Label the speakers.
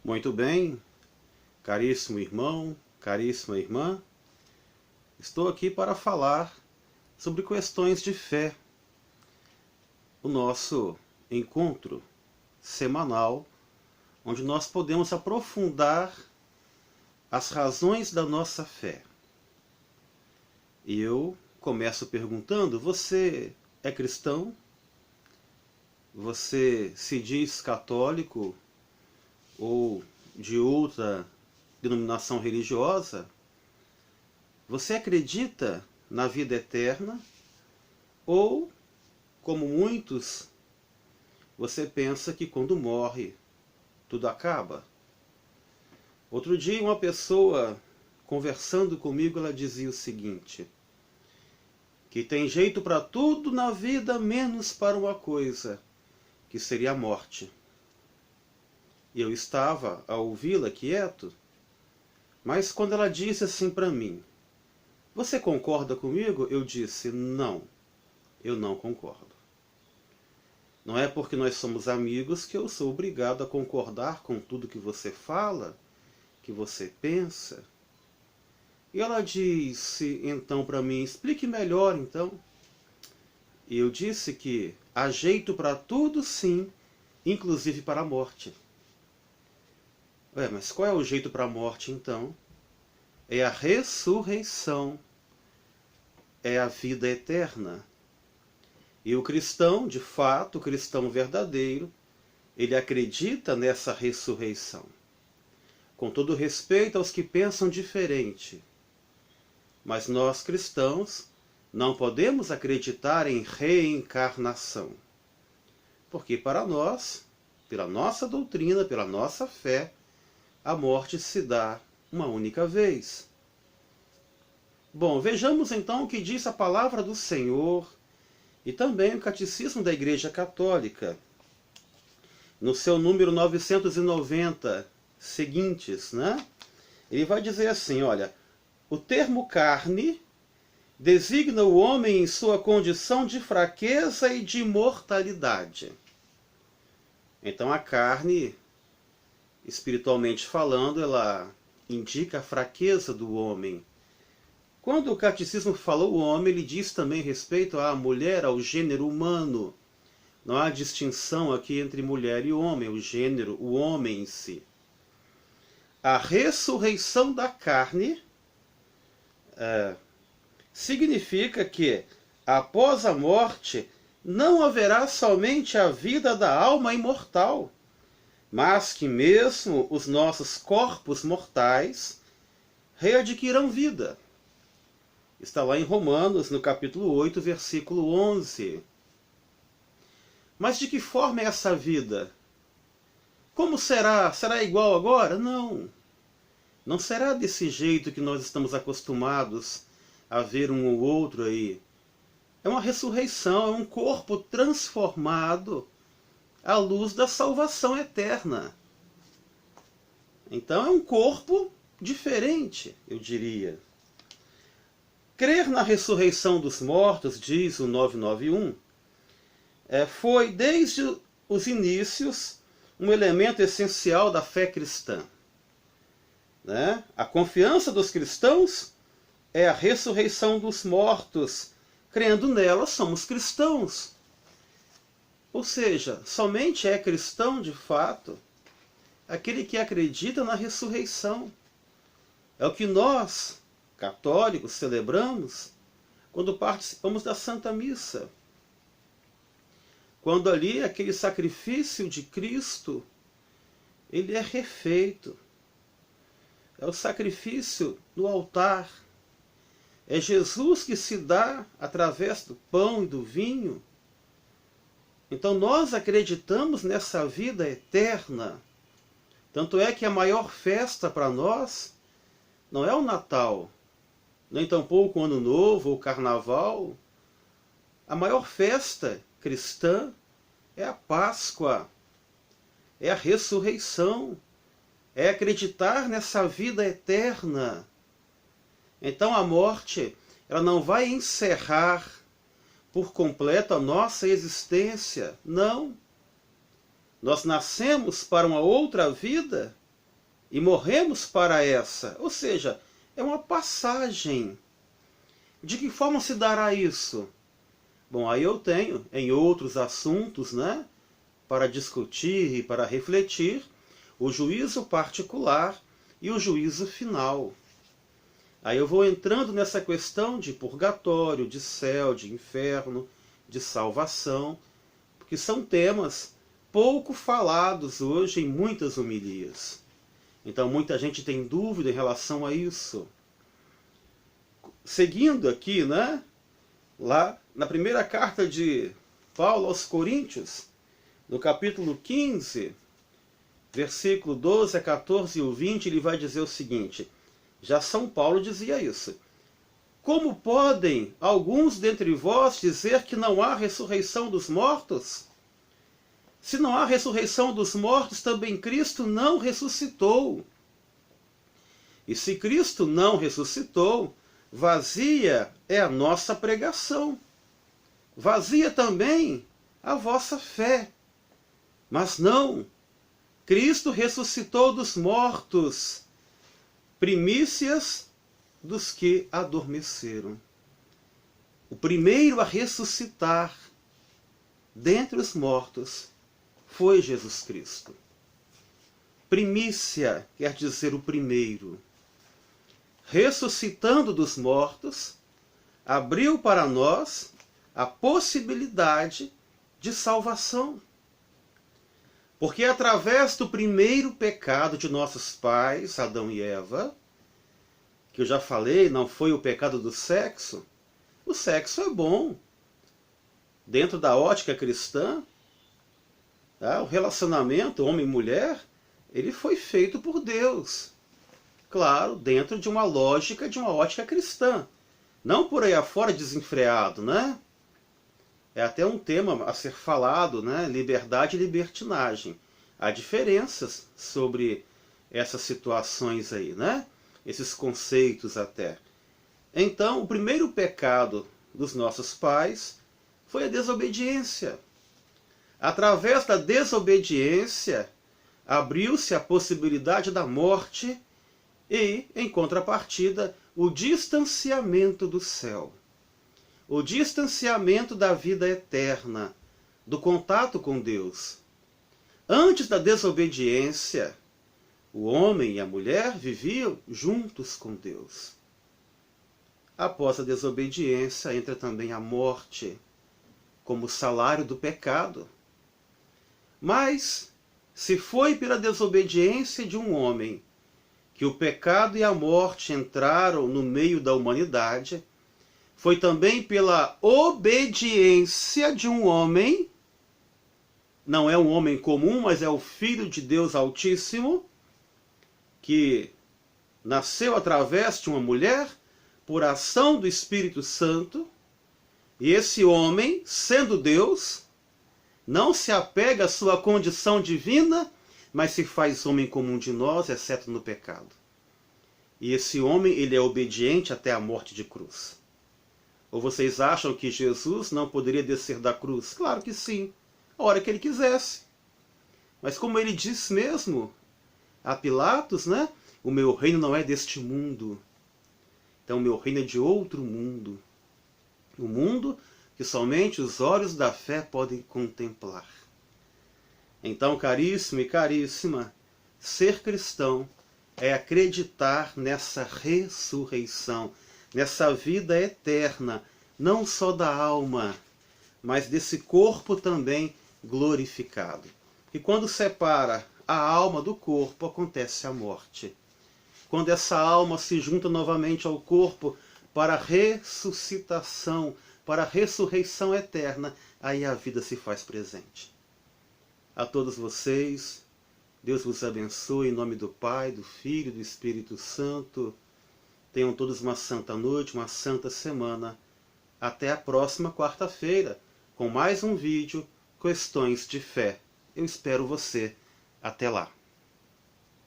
Speaker 1: Muito bem, caríssimo irmão, caríssima irmã, estou aqui para falar sobre questões de fé. O nosso encontro semanal, onde nós podemos aprofundar as razões da nossa fé. E eu começo perguntando: você é cristão? Você se diz católico ou de outra denominação religiosa? Você acredita na vida eterna? Ou, como muitos, você pensa que quando morre tudo acaba? Outro dia uma pessoa conversando comigo, ela dizia o seguinte: que tem jeito para tudo na vida menos para uma coisa, que seria a morte. E eu estava a ouvi-la quieto, mas quando ela disse assim para mim: você concorda comigo? Eu disse: não, eu não concordo. Não é porque nós somos amigos que eu sou obrigado a concordar com tudo que você fala, que você pensa. E ela disse então para mim: explique melhor então. E eu disse que há jeito para tudo sim, inclusive para a morte. Mas qual é o jeito para a morte então? É a ressurreição, é a vida eterna. E o cristão, de fato, o cristão verdadeiro, ele acredita nessa ressurreição. Com todo respeito aos que pensam diferente. Mas nós cristãos não podemos acreditar em reencarnação. Porque para nós, pela nossa doutrina, pela nossa fé, a morte se dá uma única vez. Bom, vejamos então o que diz a palavra do Senhor e também o Catecismo da Igreja Católica, no seu número 990, seguintes, né? Ele vai dizer assim, olha: o termo carne designa o homem em sua condição de fraqueza e de mortalidade. Então a carne, espiritualmente falando, ela indica a fraqueza do homem. Quando o catecismo falou o homem, ele diz também respeito à mulher, ao gênero humano. Não há distinção aqui entre mulher e homem, o gênero, o homem em si. A ressurreição da carne significa que, após a morte, não haverá somente a vida da alma imortal, mas que mesmo os nossos corpos mortais readquirirão vida. Está lá em Romanos, no capítulo 8, versículo 11. Mas de que forma é essa vida? Como será? Será igual agora? Não. Não será desse jeito que nós estamos acostumados a ver um ou outro aí. É uma ressurreição, é um corpo transformado à luz da salvação eterna. Então é um corpo diferente, eu diria. Crer na ressurreição dos mortos, diz o 991, foi desde os inícios um elemento essencial da fé cristã. Né? A confiança dos cristãos é a ressurreição dos mortos. Crendo nela, somos cristãos. Ou seja, somente é cristão, de fato, aquele que acredita na ressurreição. É o que nós, católicos, celebramos quando participamos da Santa Missa. Quando ali aquele sacrifício de Cristo, ele é refeito. É o sacrifício no altar. É Jesus que se dá através do pão e do vinho. Então nós acreditamos nessa vida eterna. Tanto é que a maior festa para nós não é o Natal, nem tampouco o Ano Novo ou o Carnaval. A maior festa cristã é a Páscoa, é a ressurreição, é acreditar nessa vida eterna. Então a morte, ela não vai encerrar por completo a nossa existência. Não. Nós nascemos para uma outra vida e morremos para essa. Ou seja, é uma passagem. De que forma se dará isso? Bom, aí eu tenho em outros assuntos, né, para discutir e para refletir, o juízo particular e o juízo final. Aí eu vou entrando nessa questão de purgatório, de céu, de inferno, de salvação, porque são temas pouco falados hoje em muitas homilias. Então muita gente tem dúvida em relação a isso. Seguindo aqui, né, lá na primeira carta de Paulo aos Coríntios, no capítulo 15, versículo 12 a 14 e o 20, ele vai dizer o seguinte: já São Paulo dizia isso. Como podem alguns dentre vós dizer que não há ressurreição dos mortos? Se não há ressurreição dos mortos, também Cristo não ressuscitou. E se Cristo não ressuscitou, vazia é a nossa pregação. Vazia também a vossa fé. Mas não, Cristo ressuscitou dos mortos, primícias dos que adormeceram. O primeiro a ressuscitar dentre os mortos foi Jesus Cristo. Primícia quer dizer o primeiro. Ressuscitando dos mortos, abriu para nós a possibilidade de salvação. Porque através do primeiro pecado de nossos pais, Adão e Eva, que eu já falei, não foi o pecado do sexo. O sexo é bom. Dentro da ótica cristã, tá? O relacionamento homem e mulher, ele foi feito por Deus. Claro, dentro de uma lógica, de uma ótica cristã. Não por aí afora desenfreado, né? É até um tema a ser falado, né? Liberdade e libertinagem. Há diferenças sobre essas situações aí, né? Esses conceitos até. Então, o primeiro pecado dos nossos pais foi a desobediência. Através da desobediência, abriu-se a possibilidade da morte e, em contrapartida, o distanciamento do céu. O distanciamento da vida eterna, do contato com Deus. Antes da desobediência, o homem e a mulher viviam juntos com Deus. Após a desobediência, entra também a morte, como salário do pecado. Mas, se foi pela desobediência de um homem que o pecado e a morte entraram no meio da humanidade, foi também pela obediência de um homem, não é um homem comum, mas é o Filho de Deus Altíssimo, que nasceu através de uma mulher, por ação do Espírito Santo, e esse homem, sendo Deus, não se apega à sua condição divina, mas se faz homem comum de nós, exceto no pecado. E esse homem, ele é obediente até a morte de cruz. Ou vocês acham que Jesus não poderia descer da cruz? Claro que sim, a hora que ele quisesse. Mas como ele diz mesmo a Pilatos, né? O meu reino não é deste mundo. Então o meu reino é de outro mundo. O mundo que somente os olhos da fé podem contemplar. Então, caríssimo e caríssima, ser cristão é acreditar nessa ressurreição, nessa vida eterna, não só da alma, mas desse corpo também glorificado. E quando separa a alma do corpo, acontece a morte. Quando essa alma se junta novamente ao corpo para a ressuscitação, para a ressurreição eterna, aí a vida se faz presente. A todos vocês, Deus vos abençoe em nome do Pai, do Filho e do Espírito Santo. Tenham todos uma santa noite, uma santa semana. Até a próxima quarta-feira, com mais um vídeo, Questões de Fé. Eu espero você. Até lá.